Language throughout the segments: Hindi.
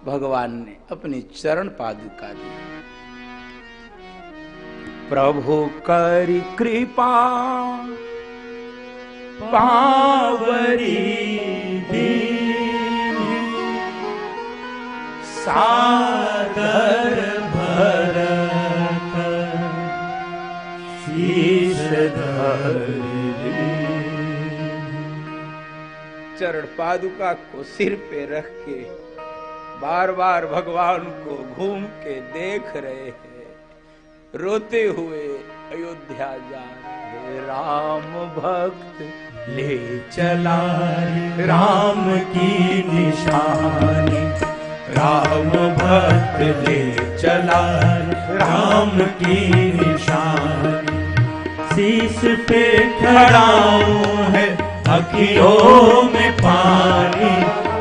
भगवान ने अपनी चरण पादुका दी। प्रभु करी कृपा पावरी दीनी, सादर भरत शीश धरि। चरण पादुका को सिर पे रख के बार बार भगवान को घूम के देख रहे हैं, रोते हुए अयोध्या जा रहे। राम भक्त ले चला राम की निशानी, राम भक्त ले चला राम की निशानी। शीश पे खड़ाऊं है अखियों में पानी,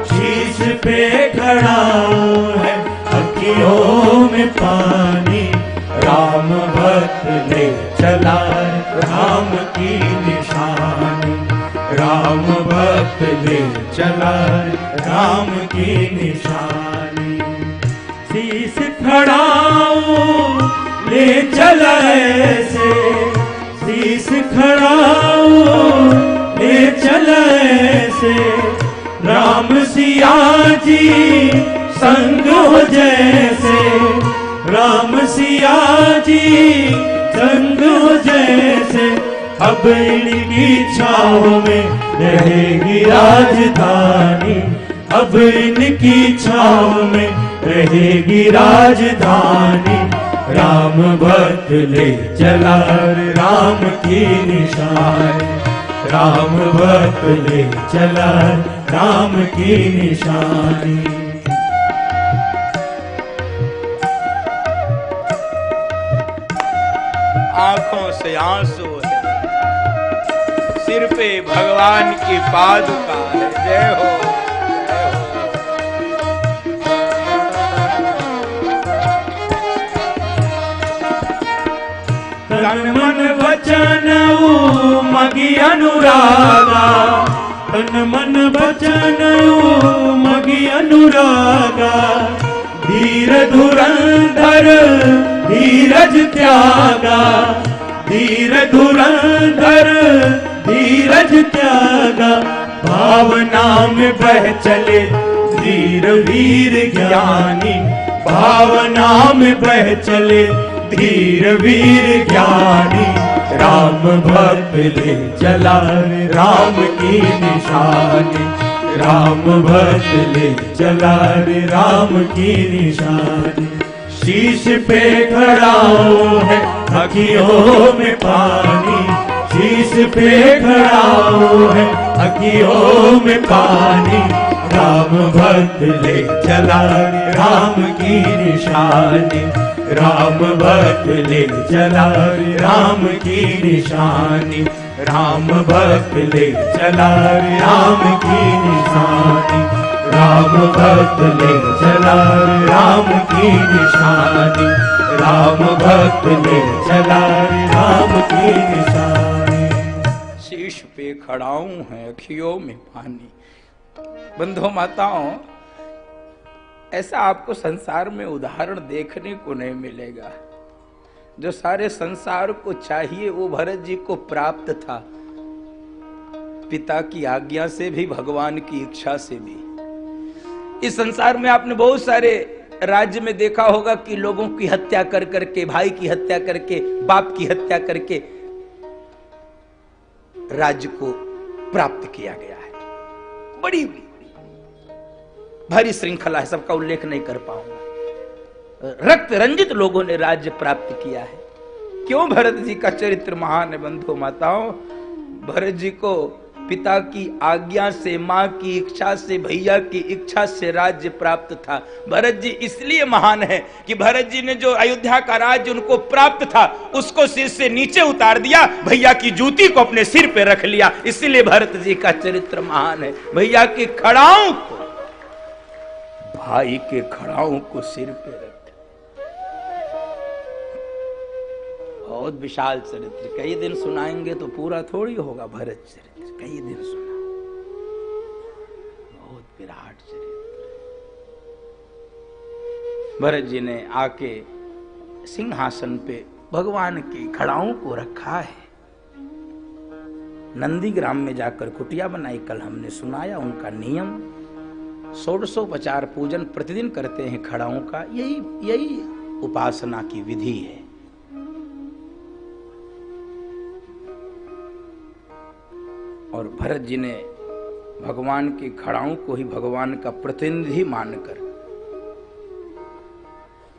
शीश पे खड़ाऊं है अखियों में पानी। राम भक्त ले चला राम की निशानी, राम भक्त ले चला राम की निशानी। शीश खड़ाऊं ले चला ऐसे, शीश खड़ाऊं ले चला ऐसे। राम सिया जी संग हो जैसे, राम सिया जी संग हो जैसे। अब इनकी छाव में रहेगी राजधानी, अब इनकी छाव में रहेगी राजधानी। राम भक्त ले चला राम की निशानी, राम भक्त ले चला राम की निशानी। आंखों से आंसू है, सिर पे भगवान की पादुका है। जय हो, जय हो। तन मन वचन मगी अनुरागा, तन मन वचन मगी अनुरागा। धीर धुरंधर धीरज त्यागा, धीर धुरंधर धीरज त्यागा। भावना में बह चले धीर वीर ज्ञानी, भावना में बह चले धीर वीर ज्ञानी। राम भक्त ले चला राम की निशानी, राम भक्त ले चला राम की निशानी। शीश पे खड़ाऊं है अखियों में पानी, शीश पे खड़ाऊं है अखियों में पानी। राम भक्त ले चला राम की निशानी, राम भक्त ले चला राम की निशानी। राम भक्त ले चला राम की निशानी, राम भक्त ले चला राम की निशानी। राम भक्त ले चला राम की निशानी। शीश पे खड़ाऊं है अखियों में पानी। बंधुओं माताओं, ऐसा आपको संसार में उदाहरण देखने को नहीं मिलेगा। जो सारे संसार को चाहिए वो भरत जी को प्राप्त था, पिता की आज्ञा से भी, भगवान की इच्छा से भी। इस संसार में आपने बहुत सारे राज्य में देखा होगा कि लोगों की हत्या कर करके, भाई की हत्या करके, बाप की हत्या करके राज्य को प्राप्त किया गया है। बड़ी भारी श्रृंखला है, सबका उल्लेख नहीं कर पाऊंगा। रक्त रंजित लोगों ने राज्य प्राप्त किया है। क्यों? भरत जी का चरित्र महान है बंधुओं माताओं। भरत जी को पिता की आज्ञा से, मां की इच्छा से, भैया की इच्छा से राज्य प्राप्त था। भरत जी इसलिए महान है कि भरत जी ने जो अयोध्या का राज्य उनको प्राप्त था उसको सिर से नीचे उतार दिया, भैया की जूती को अपने सिर पे रख लिया। इसलिए भरत जी का चरित्र महान है। भैया की खड़ाओं को, भाई के खड़ाओं को सिर पे रख, बहुत विशाल चरित्र। कई दिन सुनाएंगे तो पूरा थोड़ी होगा भरत चरित्र, कई दिन सुना, बहुत विराट चरित्र। भरत जी ने आके सिंहासन पे भगवान की खड़ाओं को रखा है। नंदीग्राम में जाकर कुटिया बनाई, कल हमने सुनाया उनका नियम। 1650 पूजन प्रतिदिन करते हैं खड़ाओं का, यही उपासना की विधि है। और भरत जी ने भगवान की खड़ाओं को ही भगवान का प्रतिनिधि मानकर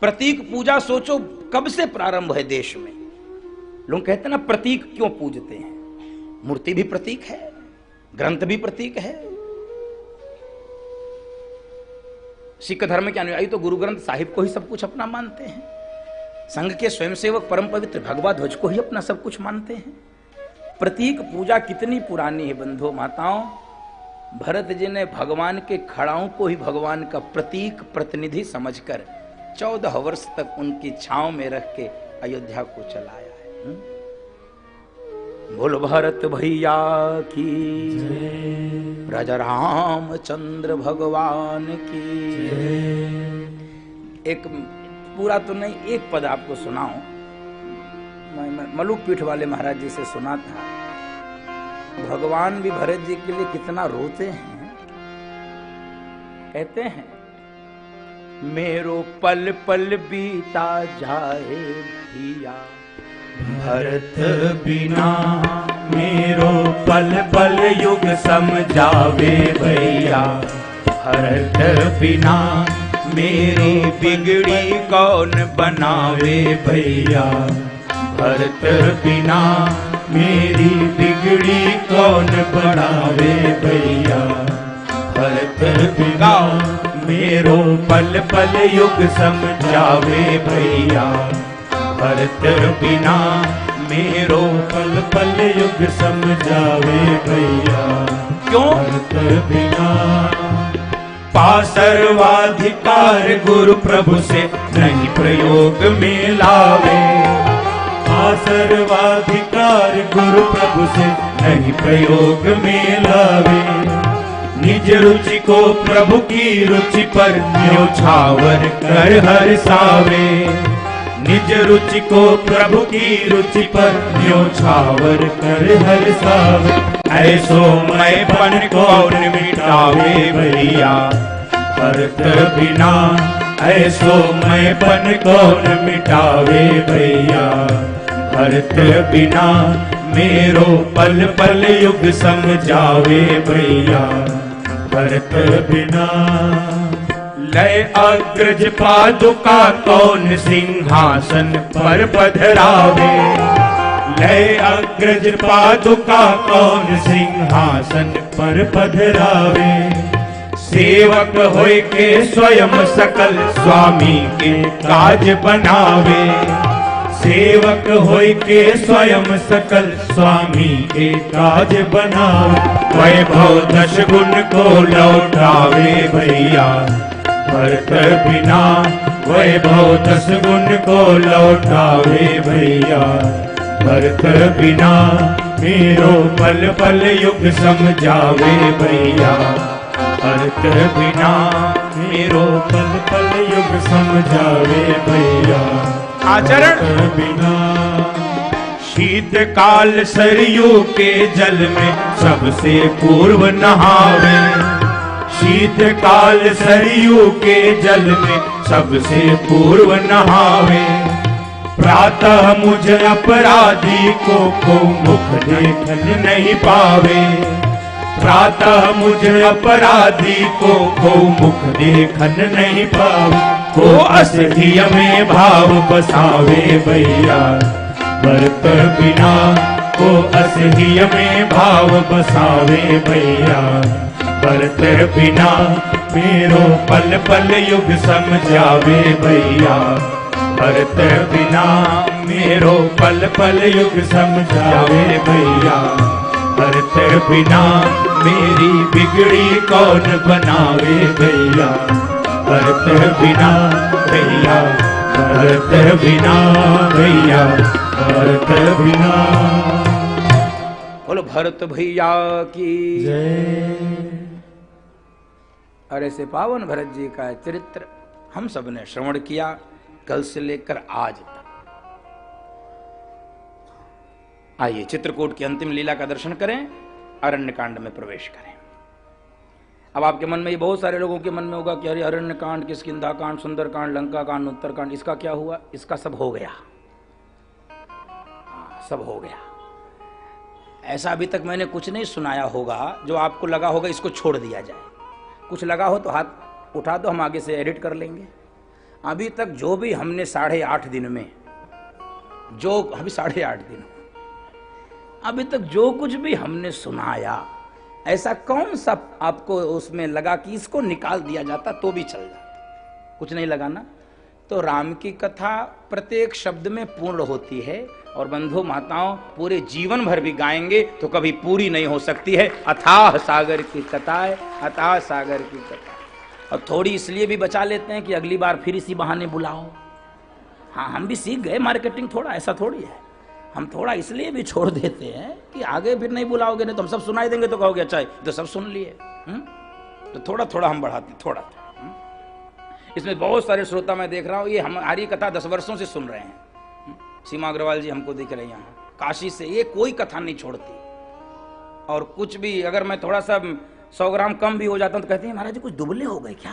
प्रतीक पूजा, सोचो कब से प्रारंभ है देश में। लोग कहते हैं ना प्रतीक क्यों पूजते हैं, मूर्ति भी प्रतीक है, ग्रंथ भी प्रतीक है। सिख धर्म के अनुयायी तो गुरु ग्रंथ साहिब को ही सब कुछ अपना मानते हैं। संघ के स्वयंसेवक परम पवित्र भगवा ध्वज को ही अपना सब कुछ मानते हैं। प्रतीक पूजा कितनी पुरानी है बंधुओं माताओं। भरत जी ने भगवान के खड़ाओं को ही भगवान का प्रतीक प्रतिनिधि समझकर 14 वर्ष तक उनकी छांव में रख के अयोध्या को चलाया है। बोल भारत भैया की, राजा रामचंद्र भगवान की। एक पूरा तो नहीं, एक पद आपको सुनाऊं। मलुक पीठ वाले महाराज जी से सुना था। भगवान भी भरत जी के लिए कितना रोते हैं। कहते हैं मेरो पल पल बीता जाए भैया, भरत बिना मेरो पल पल युग समझावे भैया। भरत बिना मेरी बिगड़ी कौन बनावे भैया। भरत बिना मेरी बिगड़ी कौन बनावे भैया। भरत बिना मेरो पल पल युग समझावे भैया। भरत बिना मेरो पल पल युग समझावे भैया। क्यों? भरत बिना पासर्वाधिकार गुरु प्रभु से नहीं प्रयोग में लावे। पासर्वाधिकार गुरु प्रभु से नहीं प्रयोग में लावे। निज रुचि को प्रभु की रुचि पर न्योछावर कर हर्षावे। निज रुचि को प्रभु की रुचि पर न्योछावर कर हर्षावे। ऐसो मैंपन कौन मिटावे भैया। भरत बिना ऐसो मैंपन कौन मिटावे भैया। भरत बिना मेरो पल पल युग समझावे भैया। भरत बिना लय अग्रज पादुका कौन सिंहासन पर पधरावे। लय अग्रज पादुका कौन सिंहासन पर पधरावे। सेवक होय के स्वयं सकल स्वामी के काज बनावे। सेवक होय के स्वयं सकल स्वामी के काज बनावे। वैभव 10 गुण को लौटावे भैया। भरत बिना वैभव 10 गुण को लौटावे भैया। भरत बिना मेरो पल पल युग समझावे भैया। भरत बिना मेरो पल पल युग समझावे भैया। आचरण बिना शीतकाल सरयू के जल में सबसे पूर्व नहावे। शीतकाल सरयू के जल में सबसे पूर्व नहावे। प्रातः मुझ अपराधी को मुख देखन नहीं पावे। प्रातः मुझ अपराधी को मुख देखन नहीं पावे। को असह्य में भाव बसावे भैया। भरत बिना को असह्य में भाव बसावे भैया। भरत बिना मेरो पल पल युग समझावे भैया। भरत बिना मेरो पल पल युग समझावे भैया। भरत बिना मेरी बिगड़ी कौन बनावे भैया। भरत बिना भैया। भरत बिना भैया। भरत बिना। बोलो भरत भैया की जय। और ऐसे पावन भरत जी का चरित्र हम सब ने श्रवण किया कल से लेकर आज तक। आइए चित्रकूट की अंतिम लीला का दर्शन करें, अरण्यकांड में प्रवेश करें। अब आपके मन में, ये बहुत सारे लोगों के मन में होगा कि अरे अरण्यकांड, किष्किंधा कांड, सुंदरकांड, लंका कांड, उत्तरकांड, इसका क्या हुआ? इसका सब हो गया, सब हो गया। ऐसा अभी तक मैंने कुछ नहीं सुनाया होगा जो आपको लगा होगा इसको छोड़ दिया जाए। कुछ लगा हो तो हाथ उठा दो, हम आगे से एडिट कर लेंगे। अभी तक जो भी हमने 8.5 दिन में, जो अभी 8.5 दिन, अभी तक जो कुछ भी हमने सुनाया, ऐसा कौन सा आपको उसमें लगा कि इसको निकाल दिया जाता तो भी चल जाता? कुछ नहीं लगा ना? तो राम की कथा प्रत्येक शब्द में पूर्ण होती है, और बंधु माताओं पूरे जीवन भर भी गाएंगे तो कभी पूरी नहीं हो सकती है। अथाह सागर की कथा है, अथाह सागर की कथा। और थोड़ी इसलिए भी बचा लेते हैं कि अगली बार फिर इसी बहाने बुलाओ। हाँ, हम भी सीख गए मार्केटिंग, थोड़ा ऐसा थोड़ी है। हम थोड़ा इसलिए भी छोड़ देते हैं कि आगे फिर नहीं बुलाओगे, नहीं तो हम सब सुनाई देंगे तो कहोगे अच्छा तो सब सुन लिए। तो थोड़ा थोड़ा हम बढ़ाते, थोड़ा थोड़ा। इसमें बहुत सारे श्रोता मैं देख रहा हूँ, ये हमारी कथा 10 वर्षों से सुन रहे हैं। सीमा अग्रवाल जी हमको दिख रहे हैं यहाँ काशी से, ये कोई कथा नहीं छोड़ती। और कुछ भी अगर मैं थोड़ा सा 100 ग्राम कम भी हो जाता हूँ तो कहती है महाराज जी कुछ दुबले हो गए क्या?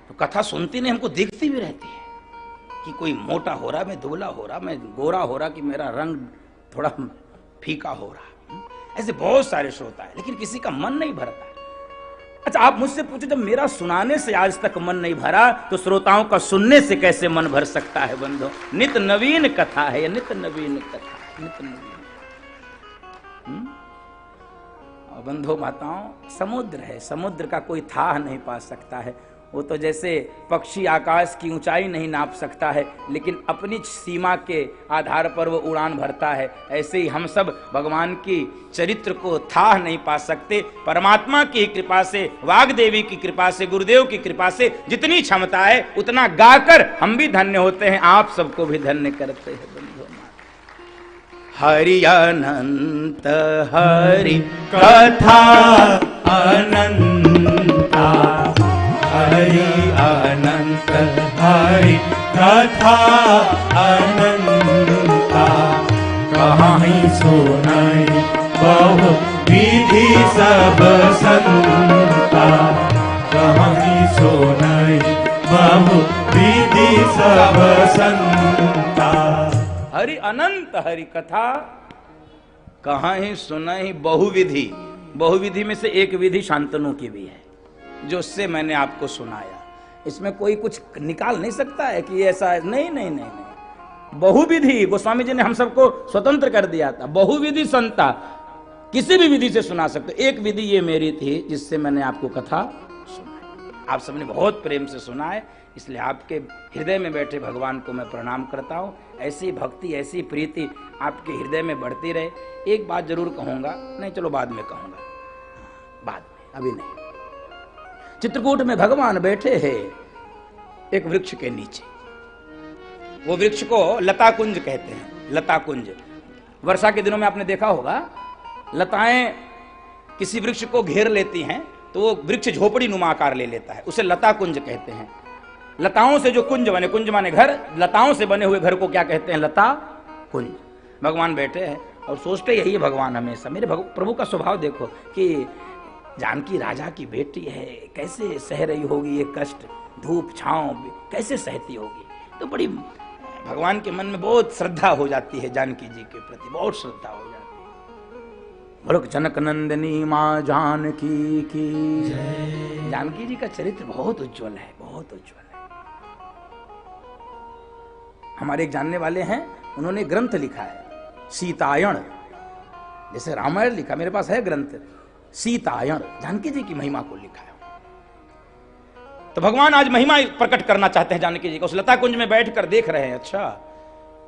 तो कथा सुनती नहीं, हमको दिखती भी रहती है कि कोई मोटा हो रहा, मैं दुबला हो रहा, मैं गोरा हो रहा, कि मेरा रंग थोड़ा फीका हो रहा। ऐसे बहुत सारे श्रोता है, लेकिन किसी का मन नहीं भरता। अच्छा, आप मुझसे पूछो जब मेरा सुनाने से आज तक मन नहीं भरा तो श्रोताओं का सुनने से कैसे मन भर सकता है? बंधु, नित नवीन कथा है, नित नवीन कथा, नित नवीन। और बंधु माताओं, समुद्र है, समुद्र का कोई थाह नहीं पा सकता है। वो तो जैसे पक्षी आकाश की ऊंचाई नहीं नाप सकता है, लेकिन अपनी सीमा के आधार पर वो उड़ान भरता है। ऐसे ही हम सब भगवान की चरित्र को थाह नहीं पा सकते। परमात्मा की कृपा से, वाग्देवी की कृपा से, गुरुदेव की कृपा से जितनी क्षमता है उतना गाकर हम भी धन्य होते हैं, आप सबको भी धन्य करते हैं। हरि अनंत हरि कथा अनंता, हरि अनंत हरि कथा अनंता। कहीं सुनाई बहु विधि सब संता, कहीं सुनाई बहु विधि सब संता। हरि अनंत हरि कथा कहाँ ही सुनाई बहुविधि। बहुविधि में से एक विधि शांतनु की भी है, जो उससे मैंने आपको सुनाया। इसमें कोई कुछ निकाल नहीं सकता है कि ऐसा है। नहीं नहीं नहीं नहीं, बहुविधि गोस्वामी जी ने हम सबको स्वतंत्र कर दिया था। बहुविधि संता, किसी भी विधि से सुना सकते। एक विधि ये मेरी थी जिससे मैंने आपको कथा सुनाई। आप सबने बहुत प्रेम से सुना है, इसलिए आपके हृदय में बैठे भगवान को मैं प्रणाम करता हूँ। ऐसी भक्ति, ऐसी प्रीति आपके हृदय में बढ़ती रहे। एक बात जरूर कहूँगा, नहीं चलो बाद में कहूँगा, बाद में, अभी नहीं। चित्रकूट में भगवान बैठे हैं एक वृक्ष के नीचे। वो वृक्ष को लता कुंज कहते हैं, लता कुंज। वर्षा के दिनों में आपने देखा होगा, लताएं किसी वृक्ष को घेर लेती हैं तो वो वृक्ष झोपड़ी नुमा आकार ले लेता है, उसे लता कुंज कहते हैं। लताओं से जो कुंज बने, कुंज माने घर, लताओं से बने हुए घर को क्या कहते हैं? लता कुंज। भगवान बैठे हैं और सोचते यही है भगवान हमेशा। मेरे प्रभु का स्वभाव देखो कि जानकी राजा की बेटी है, कैसे सह रही होगी ये कष्ट, धूप छांव कैसे सहती होगी। तो बड़ी भगवान के मन में बहुत श्रद्धा हो जाती है जानकी जी के प्रति, बहुत श्रद्धा हो जाती है। बोलो जनक नंदिनी माँ जानकी की जय। जानकी जी का चरित्र बहुत उज्जवल है, बहुत उज्जवल है। हमारे एक जानने वाले हैं, उन्होंने ग्रंथ लिखा है सीतायण, जैसे रामायण लिखा, मेरे पास है ग्रंथ सीतायण, जानकी जी की महिमा को लिखा है। तो भगवान आज महिमा प्रकट करना चाहते हैं जानकी जी को। उस लता कुंज में बैठकर देख रहे हैं, अच्छा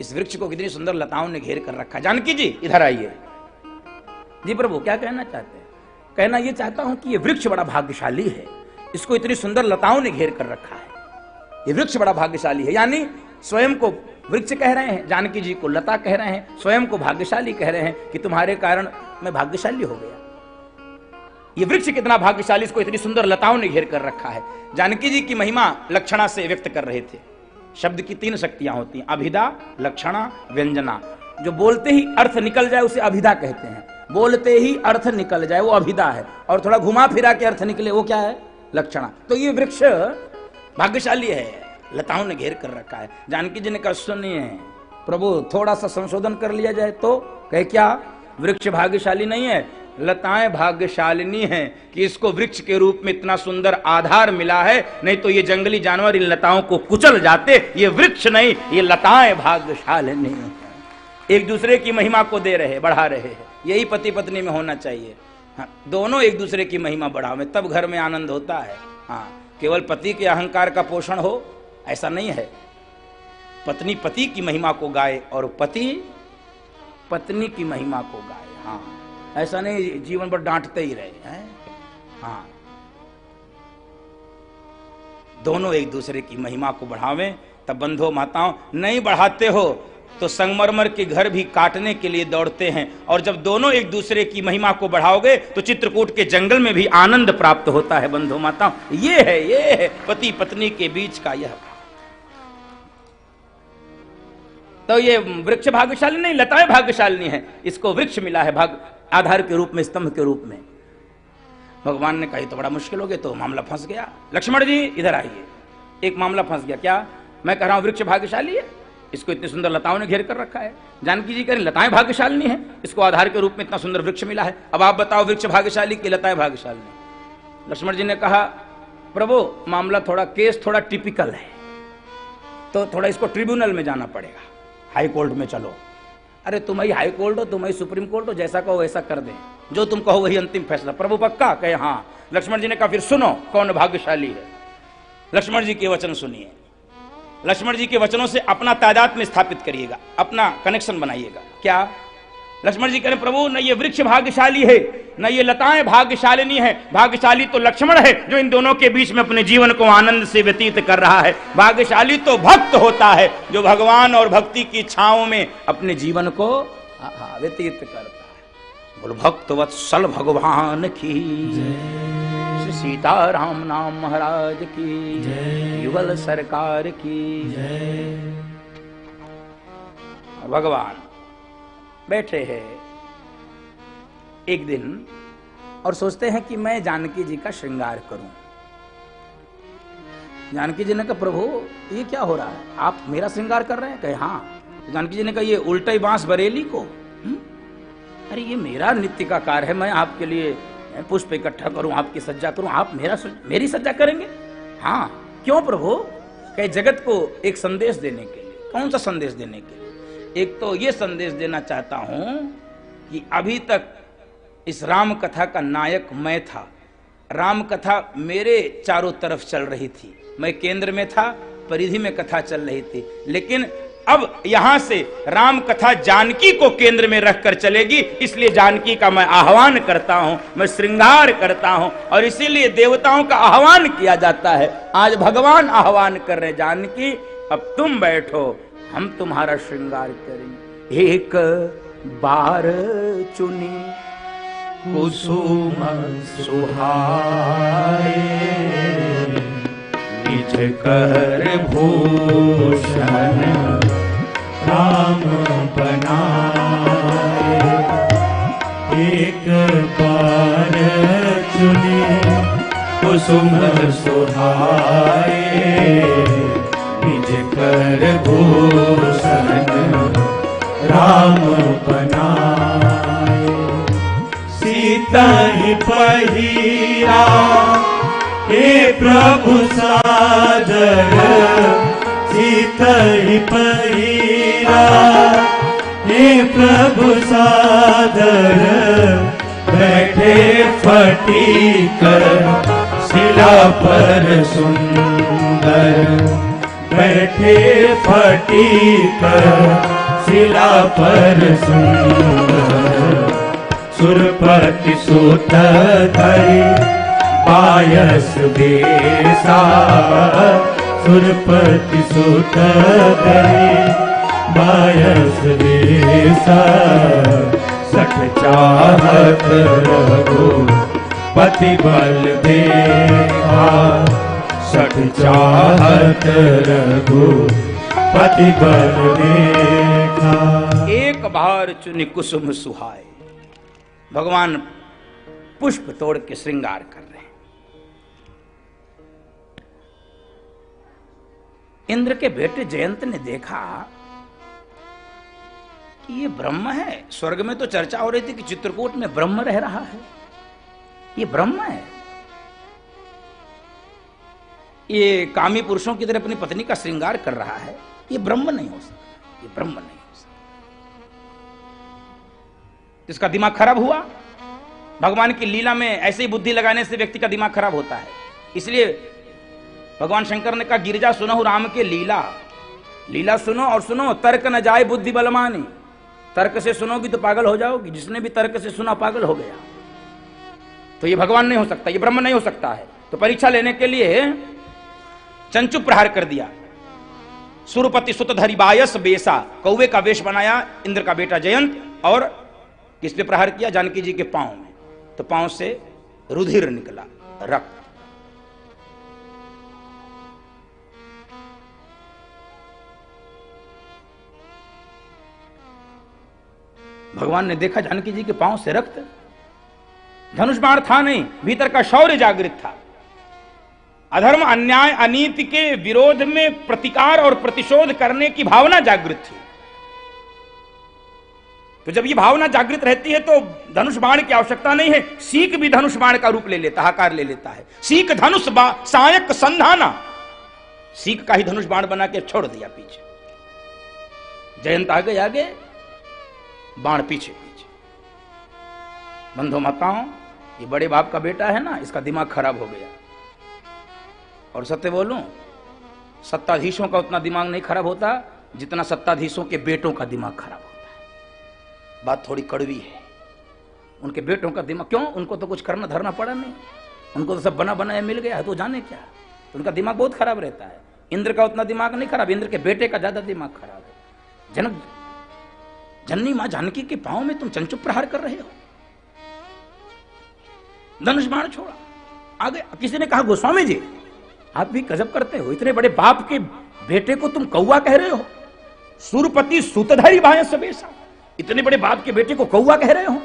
इस वृक्ष को कितनी सुंदर लताओं ने घेर कर रखा है। जानकी जी इधर आइए। जी प्रभु, क्या कहना चाहते हैं? कहना ये चाहता हूं कि ये वृक्ष बड़ा भाग्यशाली है, इसको इतनी सुंदर लताओं ने घेर कर रखा है। ये वृक्ष बड़ा भाग्यशाली है, यानी स्वयं को वृक्ष कह रहे हैं, जानकी जी को लता कह रहे हैं, स्वयं को भाग्यशाली कह रहे हैं कि तुम्हारे कारण मैं भाग्यशाली हो गया। ये वृक्ष कितना भाग्यशाली, इसको इतनी सुंदर लताओं ने घेर कर रखा है। जानकी जी की महिमा लक्षणा से व्यक्त कर रहे थे। शब्द की 3 शक्तियां होती हैं, अभिधा, लक्षणा, व्यंजना। जो बोलते ही अर्थ निकल जाए उसे अभिधा कहते हैं, बोलते ही अर्थ निकल जाए वो अभिधा है, और थोड़ा घुमा फिरा के अर्थ निकले वो क्या है, लक्षणा। तो ये वृक्ष भाग्यशाली है, लताओं ने घेर कर रखा है। जानकी जी ने कहा सुनिए प्रभु, थोड़ा सा संशोधन कर लिया जाए तो। कहे क्या, वृक्ष भाग्यशाली नहीं है, लताएं भाग्यशालिनी हैं कि इसको वृक्ष के रूप में इतना सुंदर आधार मिला है, नहीं तो ये जंगली जानवर इन लताओं को कुचल जाते। ये वृक्ष नहीं, ये लताएं भाग्यशालिनी हैं। एक दूसरे की महिमा को दे रहे, बढ़ा रहे हैं। यही पति पत्नी में होना चाहिए। हाँ, दोनों एक दूसरे की महिमा बढ़ावे, तब घर में आनंद होता है। हाँ, केवल पति के अहंकार का पोषण हो ऐसा नहीं है। पत्नी पति की महिमा को गाए और पति पत्नी की महिमा को गाए। हाँ, ऐसा नहीं जीवन भर डांटते ही रहे हैं। हाँ, दोनों एक दूसरे की महिमा को बढ़ावें। तब बंधुओं माताओं, नहीं बढ़ाते हो तो संगमरमर के घर भी काटने के लिए दौड़ते हैं, और जब दोनों एक दूसरे की महिमा को बढ़ाओगे तो चित्रकूट के जंगल में भी आनंद प्राप्त होता है। बंधुओं माताओं, ये है पति पत्नी के बीच का यह। तो ये वृक्ष भाग्यशाली नहीं, लताएं भाग्यशाली है। इसको वृक्ष मिला है भाग आधार के रूप में, स्तंभ के रूप में। भगवान ने कही तो बड़ा मुश्किल हो गया, तो मामला फंस गया। लक्ष्मण जी इधर आइए, एक मामला फंस गया। क्या? मैं कह रहा हूं वृक्ष भाग्यशाली है, इसको इतनी सुंदर लताओं ने घेर कर रखा है। जानकी जी कह रही लताएं भाग्यशाली है, इसको आधार के रूप में इतना सुंदर वृक्ष मिला है। अब आप बताओ वृक्ष भाग्यशाली की लताएं भाग्यशाली? लक्ष्मण जी ने कहा प्रभु मामला थोड़ा, केस थोड़ा टिपिकल है, तो थोड़ा इसको ट्रिब्यूनल में जाना पड़ेगा, हाई कोर्ट में चलो। अरे तुम्हारी हाई कोर्ट हो, तुम्हारी सुप्रीम कोर्ट हो, जैसा कहो वैसा कर दे, जो तुम कहो वही अंतिम फैसला। प्रभु पक्का? कहे हाँ। लक्ष्मण जी ने कहा फिर सुनो कौन भाग्यशाली है। लक्ष्मण जी के वचन सुनिए। लक्ष्मण जी के वचनों से अपना तादाद में स्थापित करिएगा, अपना कनेक्शन बनाइएगा। क्या? लक्ष्मण जी कह रहे प्रभु न ये वृक्ष भाग्यशाली है, न ये लताएं भाग्यशालिनी है। भाग्यशाली तो लक्ष्मण है जो इन दोनों के बीच में अपने जीवन को आनंद से व्यतीत कर रहा है। भाग्यशाली तो भक्त होता है जो भगवान और भक्ति की छांव में अपने जीवन को व्यतीत करता है। बोल भक्त वत्सल भगवान की, सीताराम नाम महाराज की, युगल सरकार की। भगवान बैठे हैं एक दिन और सोचते हैं कि मैं जानकी जी का श्रृंगार करूं। जानकी जी ने कहा प्रभु ये क्या हो रहा है, आप मेरा श्रृंगार कर रहे हैं? कहे हाँ। जानकी जी ने कहा ये उल्टे बांस बरेली को, अरे ये मेरा नित्य का कार्य है, मैं आपके लिए पुष्प इकट्ठा करूं, आपकी सज्जा करूं, आप मेरी सज्जा करेंगे? हाँ। क्यों प्रभु? कहे जगत को एक संदेश देने के लिए। कौन सा संदेश देने के लिए? एक तो ये संदेश देना चाहता हूं कि अभी तक इस राम कथा का नायक मैं था, राम कथा मेरे चारों तरफ चल रही थी, मैं केंद्र में था, परिधि में कथा चल रही थी, लेकिन अब यहां से राम कथा जानकी को केंद्र में रखकर चलेगी। इसलिए जानकी का मैं आह्वान करता हूं, मैं श्रृंगार करता हूं, और इसीलिए देवताओं का आह्वान किया जाता है। आज भगवान आह्वान कर रहे जानकी अब तुम बैठो, हम तुम्हारा श्रृंगार करेंगे। एक बार चुनी कुसुम सुहाए, निज कर भूषण राम बनाए। एक बार चुनी कुसुम सुहाए, निज कर भूषण राम बनाए। सीता ही पहिरा हे प्रभु सादर, सीता ही पहिरा हे प्रभु सादर। बैठे फटी कर शिला पर सुंदर, बैठे फटी कर शिला पर सुंदर। सुरपति सुत धरि पायस बेसा, सुरपति सुत धरि पायस बेसा। सठ चाहत रघु पति बल देखा, सठ चाहत रघुपति बल देखा। एक बार चुनि कुसुम सुहाए, भगवान पुष्प तोड़ के श्रृंगार कर रहे हैं। इंद्र के बेटे जयंत ने देखा कि ये ब्रह्म है। स्वर्ग में तो चर्चा हो रही थी कि चित्रकूट में ब्रह्म रह रहा है, ये ब्रह्म है। ये कामी पुरुषों की तरह अपनी पत्नी का श्रृंगार कर रहा है, ये ब्रह्म नहीं हो सकता, ये ब्रह्म नहीं हो सकता। इसका दिमाग खराब हुआ। भगवान की लीला में ऐसे ही बुद्धि लगाने से व्यक्ति का दिमाग खराब होता है। इसलिए भगवान शंकर ने कहा, गिरजा सुनो राम के लीला, लीला सुनो और सुनो, तर्क न जाए बुद्धि बलमानी। तर्क से सुनोगी तो पागल हो जाओगी, जिसने भी तर्क से सुना पागल हो गया। तो ये भगवान नहीं हो सकता, ये ब्रह्म नहीं हो सकता है। तो परीक्षा लेने के लिए चंचु प्रहार कर दिया। सुरपति सुतधरी बायस बेसा, कौवे का वेश बनाया इंद्र का बेटा जयंत, और किस पे प्रहार किया? जानकी जी के पांव में। तो पांव से रुधिर निकला, रक्त। भगवान ने देखा जानकी जी के पांव से रक्त। धनुष बाण था नहीं, भीतर का शौर्य जागृत था। अधर्म, अन्याय, अनीति के विरोध में प्रतिकार और प्रतिशोध करने की भावना जागृत थी। तो जब ये भावना जागृत रहती है तो धनुष बाण की आवश्यकता नहीं है। सीख भी धनुष बाण का रूप ले लेता, आकार ले लेता है। सीख धनुष सायक संधाना, सीख का ही धनुष बाण बना के छोड़ दिया पीछे। जयंत आगे आगे, बाण पीछे पीछे। बंधु माताओं, ये बड़े बाप का बेटा है ना, इसका दिमाग खराब हो गया। और सत्य बोलूं, सत्ताधीशों का उतना दिमाग नहीं खराब होता जितना सत्ताधीशों के बेटों का दिमाग खराब होता है। बात थोड़ी कड़वी है। उनके बेटों का दिमाग क्यों? उनको तो कुछ करना धरना पड़ा नहीं, उनको तो सब बना बनाया मिल गया है, तो जाने क्या। तो उनका दिमाग बहुत खराब रहता है। इंद्र का उतना दिमाग नहीं खराब, इंद्र के बेटे का ज्यादा दिमाग खराब है। जनक जननी मां जानकी के पांव में तुम चंचु प्रहार कर रहे हो, धनुष बाण छोड़ा। आगे किसी ने कहा, गोस्वामी जी आप भी गजब करते हो, इतने बड़े बाप के बेटे को तुम कौवा कह रहे हो। सुरपति सुतधरी भाय सबेसा, इतने बड़े बाप के बेटे को कौवा कह रहे हो,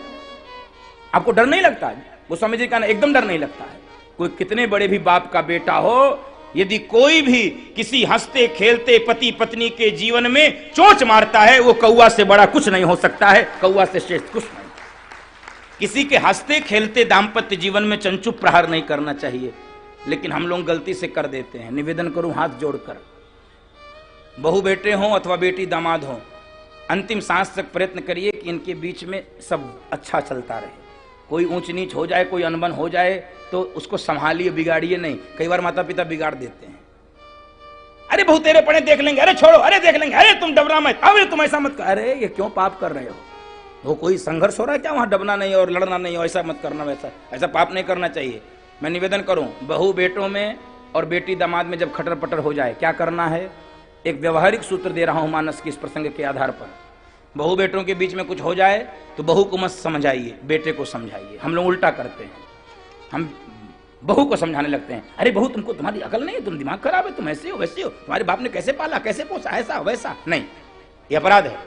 आपको डर नहीं लगता? गोस्वामी जी का एकदम डर नहीं लगता है। कोई कितने बड़े भी बाप का बेटा हो, यदि कोई भी किसी हंसते खेलते पति पत्नी के जीवन में चोंच मारता है, वो कौवा से बड़ा कुछ नहीं हो सकता है, कौवा से श्रेष्ठ कुछ नहीं। किसी के हंसते खेलते दाम्पत्य जीवन में चंचु प्रहार नहीं करना चाहिए, लेकिन हम लोग गलती से कर देते हैं। निवेदन करूं हाथ जोड़कर, बहू बेटे हों अथवा बेटी दामाद हों, अंतिम सांस तक प्रयत्न करिए कि इनके बीच में सब अच्छा चलता रहे। कोई ऊंच नीच हो जाए, कोई अनबन हो जाए तो उसको संभालिए, बिगाड़िए नहीं। कई बार माता पिता बिगाड़ देते हैं। अरे बहु तेरे पड़े देख लेंगे, अरे छोड़ो, अरे देख लेंगे, अरे तुम डबना मत, अरे तुम ऐसा मत कर। अरे ये क्यों पाप कर रहे हो? वो कोई संघर्ष हो रहा है क्या? वहां डबना नहीं और लड़ना नहीं, ऐसा मत करना, वैसा ऐसा पाप नहीं करना चाहिए। मैं निवेदन करूं, बहू बेटों में और बेटी दामाद में जब खटर पटर हो जाए, क्या करना है? एक व्यवहारिक सूत्र दे रहा हूं मानस की इस प्रसंग के आधार पर। बहू बेटों के बीच में कुछ हो जाए तो बहू को मत समझाइए, बेटे को समझाइए। हम लोग उल्टा करते हैं, हम बहू को समझाने लगते हैं। अरे बहू तुमको, तुम्हारी अकल नहीं है, तुम दिमाग खराब है, तुम ऐसे हो वैसे हो, तुम्हारे बाप ने कैसे पाला, कैसे पोसा, ऐसा वैसा। नहीं, ये अपराध है।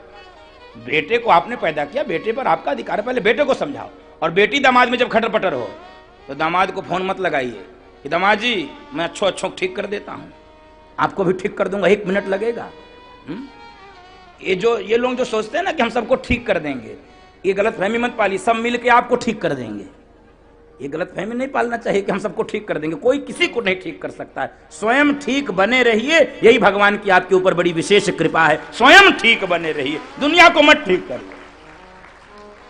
बेटे को आपने पैदा किया, बेटे पर आपका अधिकार है, पहले बेटे को समझाओ। और बेटी दामाद में जब खटर पटर हो तो दामाद को फोन मत लगाइए कि दामाद जी मैं अच्छो ठीक कर देता हूं, आपको भी ठीक कर दूंगा, 1 मिनट लगेगा। ये लोग जो सोचते हैं ना कि हम सबको ठीक कर देंगे, ये गलत फहमी मत पालिए। सब मिलके आपको ठीक कर देंगे, ये गलत फहमी नहीं पालना चाहिए कि हम सबको ठीक कर देंगे। कोई किसी को नहीं ठीक कर सकता है। स्वयं ठीक बने रहिए, यही भगवान की आपके ऊपर बड़ी विशेष कृपा है। स्वयं ठीक बने रहिए, दुनिया को मत ठीक कर।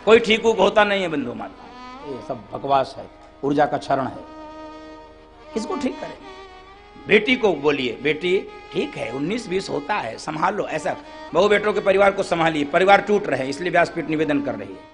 कोई ठीक होता नहीं है बंधु माता, ये सब बकवास है, ऊर्जा का क्षरण है। किसको ठीक करें? बेटी को बोलिए, बेटी ठीक है 19-20 होता है, संभालो। ऐसा बहू बेटों के परिवार को संभालिए। परिवार टूट रहे हैं, इसलिए व्यासपीठ निवेदन कर रही है।